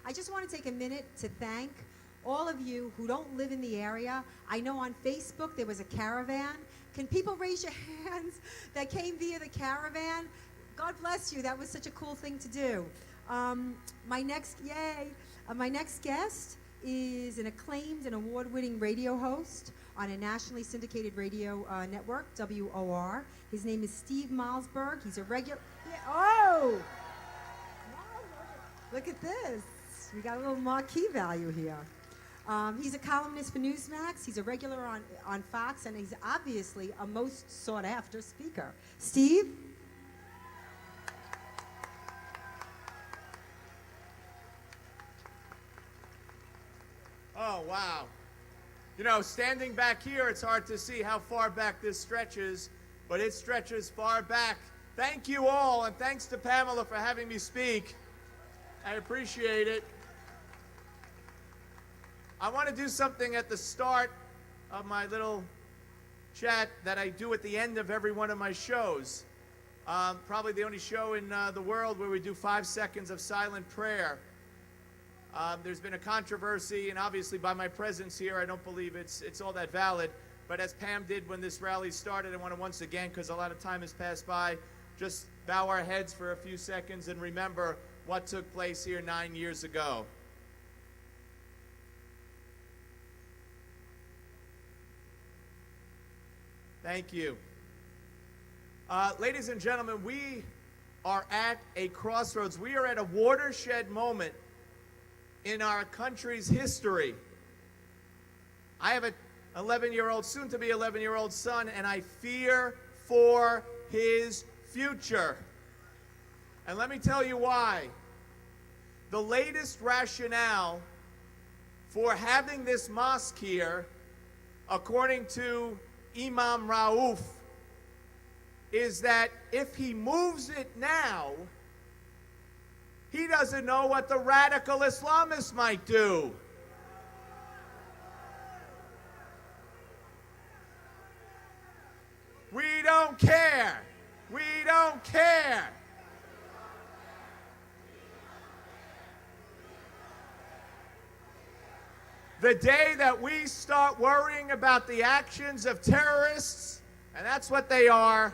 I just want to take a minute to thank all of you who don't live in the area. I know on Facebook there was a caravan. Can people raise your hands that came via the caravan? God bless you. That was such a cool thing to do. My next guest is an acclaimed and award-winning radio host on a nationally syndicated radio network, WOR. His name is Steve Malzberg. He's a regular... Oh! Look at this. We got a little marquee value here. He's a columnist for Newsmax. He's a regular on Fox, and he's obviously a most sought-after speaker. Steve? Oh, wow. You know, standing back here, it's hard to see how far back this stretches, but it stretches far back. Thank you all, and thanks to Pamela for having me speak. I appreciate it. I want to do something at the start of my little chat that I do at the end of every one of my shows. Probably the only show in the world where we do 5 seconds of silent prayer. There's been a controversy, and obviously by my presence here, I don't believe it's all that valid. But as Pam did when this rally started, I want to once again, because a lot of time has passed by, just bow our heads for a few seconds and remember what took place here 9 years ago. Thank you. Ladies and gentlemen, we are at a crossroads. We are at a watershed moment in our country's history. I have an 11-year-old, soon-to-be 11-year-old son, and I fear for his future. And let me tell you why. The latest rationale for having this mosque here, according to Imam Rauf, is that if he moves it now, he doesn't know what the radical Islamists might do. We don't care. We don't care. The day that we start worrying about the actions of terrorists, and that's what they are,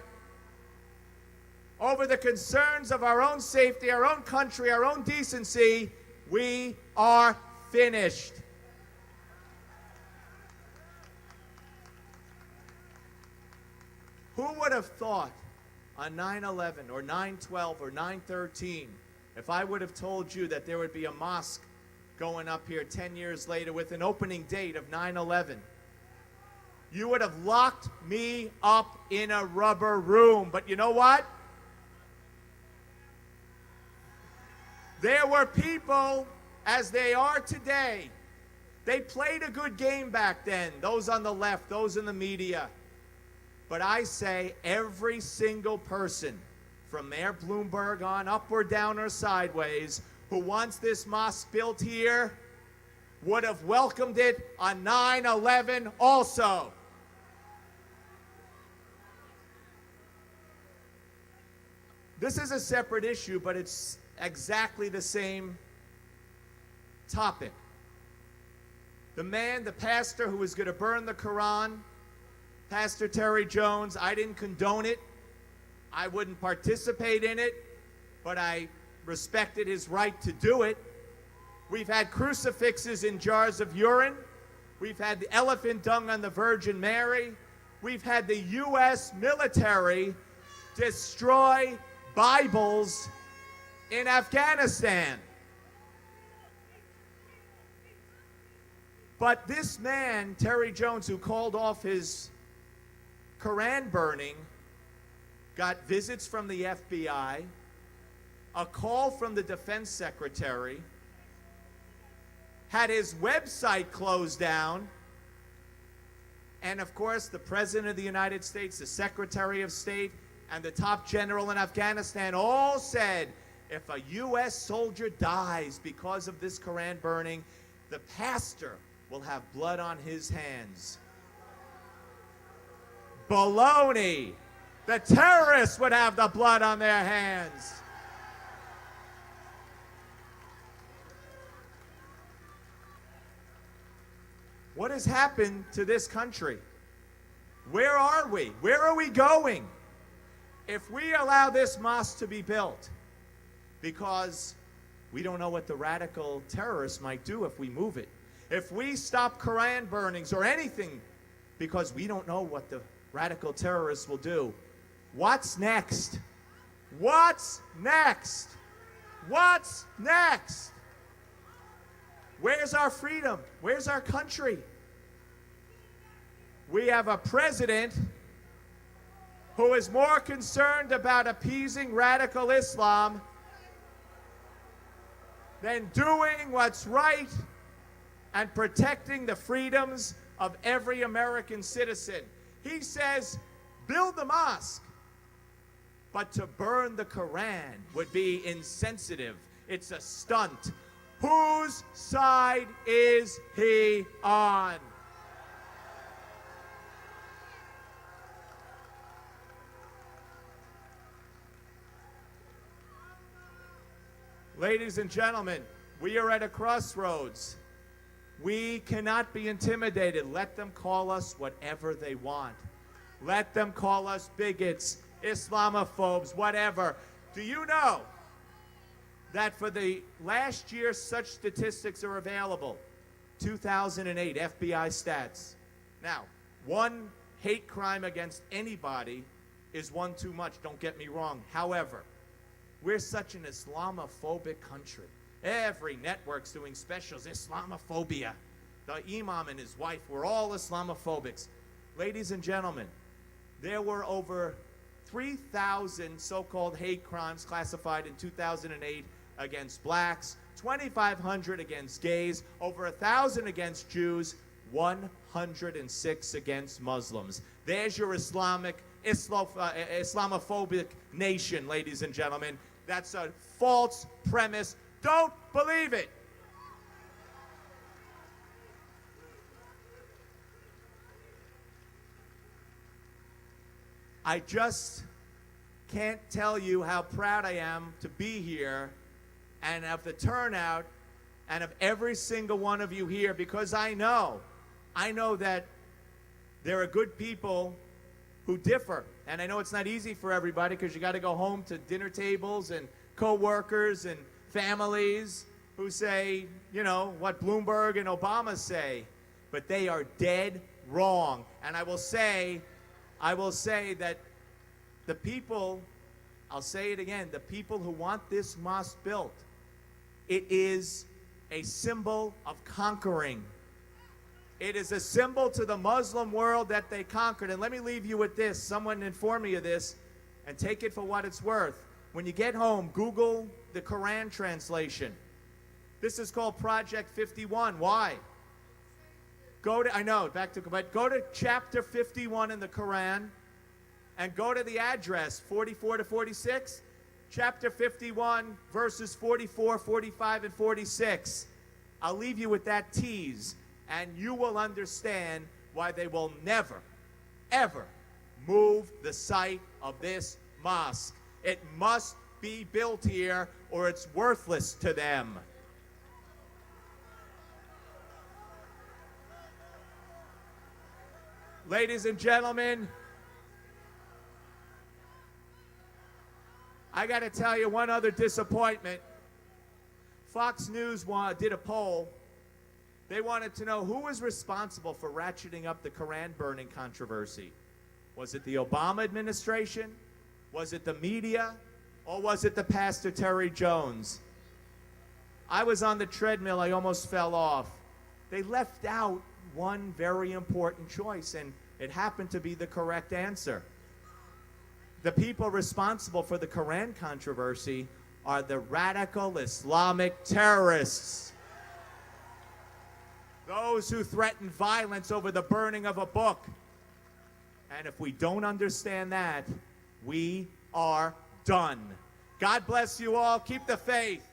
over the concerns of our own safety, our own country, our own decency, we are finished. Who would have thought on 9/11 or 9/12 or 9/13, if I would have told you that there would be a mosque going up here 10 years later with an opening date of 9/11? You would have locked me up in a rubber room. But you know what? There were people, as they are today. They played a good game back then, those on the left, those in the media. But I say every single person, from Mayor Bloomberg on up or down or sideways, who wants this mosque built here, would have welcomed it on 9/11 also. This is a separate issue, but it's exactly the same topic. The man, the pastor who was going to burn the Quran, Pastor Terry Jones, I didn't condone it. I wouldn't participate in it, but I respected his right to do it. We've had crucifixes in jars of urine. We've had the elephant dung on the Virgin Mary. We've had the U.S. military destroy Bibles in Afghanistan. But this man, Terry Jones, who called off his Quran burning, got visits from the FBI, a call from the defense secretary, had his website closed down, and of course the President of the United States, the Secretary of State, and the top general in Afghanistan all said, if a U.S. soldier dies because of this Quran burning, the pastor will have blood on his hands. Baloney! The terrorists would have the blood on their hands. What has happened to this country? Where are we? Where are we going? If we allow this mosque to be built, because we don't know what the radical terrorists might do if we move it. If we stop Quran burnings or anything, because we don't know what the radical terrorists will do, what's next? What's next? What's next? Where's our freedom? Where's our country? We have a president who is more concerned about appeasing radical Islam than doing what's right and protecting the freedoms of every American citizen. He says, build the mosque, but to burn the Quran would be insensitive. It's a stunt. Whose side is he on? Ladies and gentlemen, we are at a crossroads. We cannot be intimidated. Let them call us whatever they want. Let them call us bigots, Islamophobes, whatever. Do you know that for the last year, such statistics are available? 2008 FBI stats. Now, one hate crime against anybody is one too much, don't get me wrong. However, we're such an Islamophobic country. Every network's doing specials, Islamophobia. The imam and his wife were all Islamophobics. Ladies and gentlemen, there were over 3,000 so-called hate crimes classified in 2008 against blacks, 2,500 against gays, over 1,000 against Jews, 106 against Muslims. There's your Islamophobic nation, ladies and gentlemen. That's a false premise. Don't believe it. I just can't tell you how proud I am to be here and of the turnout and of every single one of you here, because I know that there are good people who differ. And I know it's not easy for everybody, because you got to go home to dinner tables and co-workers and families who say, you know, what Bloomberg and Obama say. But they are dead wrong. And I will say that the people, I'll say it again, the people who want this mosque built, it is a symbol of conquering. It is a symbol to the Muslim world that they conquered. And let me leave you with this. Someone informed me of this, and take it for what it's worth. When you get home, Google the Quran translation. This is called Project 51. Why? Go to chapter 51 in the Quran and go to the address 44 to 46. Chapter 51, verses 44, 45, and 46. I'll leave you with that tease, and you will understand why they will never, ever move the site of this mosque. It must be built here, or it's worthless to them. Ladies and gentlemen, I got to tell you one other disappointment. Fox News did a poll. They wanted to know who was responsible for ratcheting up the Quran burning controversy. Was it the Obama administration? Was it the media? Or was it the Pastor Terry Jones? I was on the treadmill. I almost fell off. They left out one very important choice, and it happened to be the correct answer. The people responsible for the Quran controversy are the radical Islamic terrorists. Those who threaten violence over the burning of a book. And if we don't understand that, we are done. God bless you all. Keep the faith.